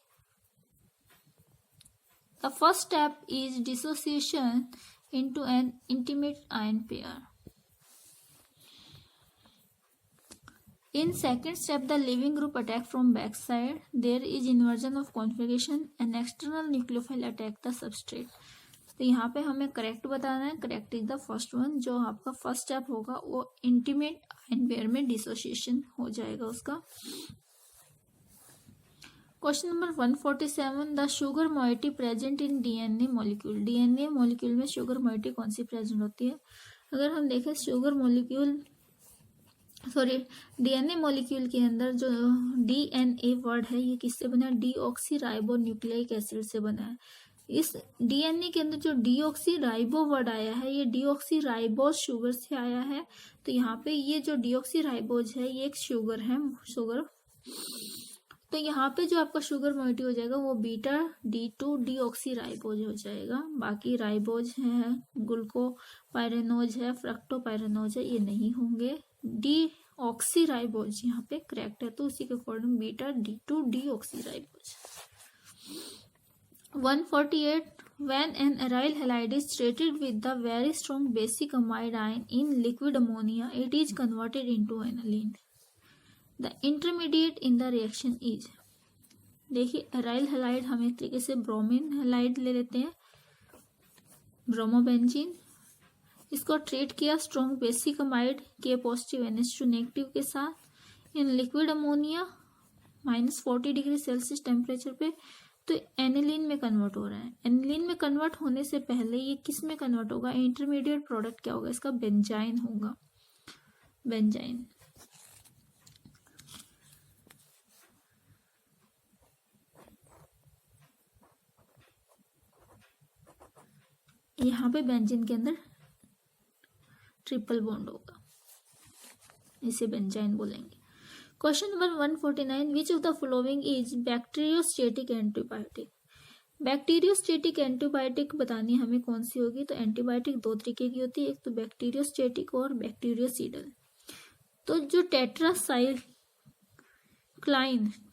The first step is dissociation into an intimate ion pair. In second step, the leaving group attack from backside. There is inversion of configuration. An external nucleophile attack the substrate. तो यहाँ पे हमें correct बताना है। Correct is the first one. जो आपका first step होगा वो इंटीमेट आयन पेयर में डिसोसिएशन हो जाएगा उसका। Question number 147, the sugar moiety present in DNA molecule. DNA molecule में शुगर मोइटी कौन सी प्रेजेंट होती है? अगर हम देखें शुगर मॉलिक्यूल DNA मॉलिक्यूल के अंदर जो DNA वर्ड है ये किससे बना है? डीऑक्सी राइबो न्यूक्लिक एसिड से बना है। इस DNA के अंदर जो डीऑक्सी राइबो वर्ड आया है ये डीऑक्सी राइबोज शुगर से आया है। तो यहाँ पे ये जो डीऑक्सी राइबोज है ये एक शुगर है, शुगर। तो यहाँ पे जो आपका शुगर मोइटी हो जाएगा वो बीटा D2 डीऑक्सी राइबोज हो जाएगा। बाकी राइबोज है, ग्लूकोपाइरेनोज है, फ्रक्टोपाइरेनोज है, ये नहीं होंगे। डीऑक्सी राइबोज यहाँ पे करेक्ट है, तो उसी के according beta D2 deoxy ribose. 148, when an aryl halide is treated with the very strong basic amide ion in liquid ammonia, it is converted into aniline. The intermediate in the reaction is, देखिए aryl halide हम एक तरीके से bromine halide ले लेते हैं, bromobenzene. इसको treat किया स्ट्रॉन्ग बेसिक अमाइड के पॉजिटिव NH2 नेगेटिव के साथ in liquid ammonia -40 degree Celsius temperature पे, तो एनिलीन में कन्वर्ट हो रहा है। एनिलीन में कन्वर्ट होने से पहले ये किस में कन्वर्ट होगा? इंटरमीडिएट प्रोडक्ट क्या होगा इसका? बेंजाइन होगा, बेंजाइन। यहाँ पे बेंजीन के अंदर ट्रिपल बॉन्ड होगा, इसे बेंजाइन बोलेंगे। Question number 149, which of the following is bacteriostatic antibiotic. Bacteriostatic antibiotic बतानी हमें कौन सी होगी? तो एंटीबायोटिक 2 तरीके की होती है, एक तो बैक्टीरियोस्टेटिक और बैक्टीरियोसीडल। तो जो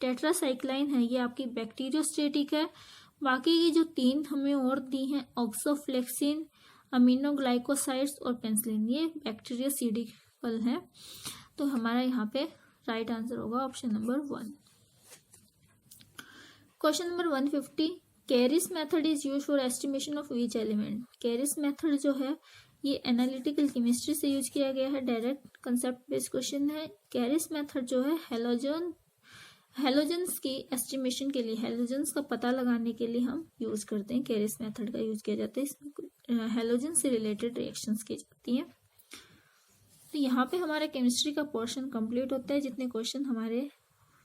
टेट्रासाइक्लाइन है ये आपकी बैक्टीरियोस्टेटिक है। बाकी की जो 3 हमें और दी हैं, ऑक्सोफ्लेक्सिन, अमीनोग्लाइकोसाइड्स और पेंसिलिन, ये बैक्टीरियोसीडिकल है। तो हमारा यहाँ पे राइट आंसर होगा option number 1। Question number 150, Carius method is use for estimation of each element. Carius method जो है ये एनालिटिकल केमिस्ट्री से यूज किया गया है, डायरेक्ट कंसेप्ट बेस्ड क्वेश्चन है। कैरिस मेथड जो है हेलोजन्स की एस्टिमेशन के लिए, हेलोजन्स का पता लगाने के लिए हम यूज करते हैं। कैरिस मेथड का यूज किया जाता है, इसमें हेलोजन से रिलेटेड रिएक्शंस की जाती हैं। तो यहाँ पे हमारा केमिस्ट्री का पोर्शन कंप्लीट होता है। जितने क्वेश्चन हमारे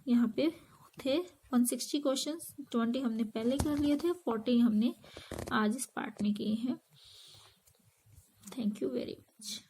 यहाँ पे थे 160 क्वेश्चन, 20 हमने पहले कर लिए थे, 40 हमने आज इस पार्ट में किए हैं। Thank you very much.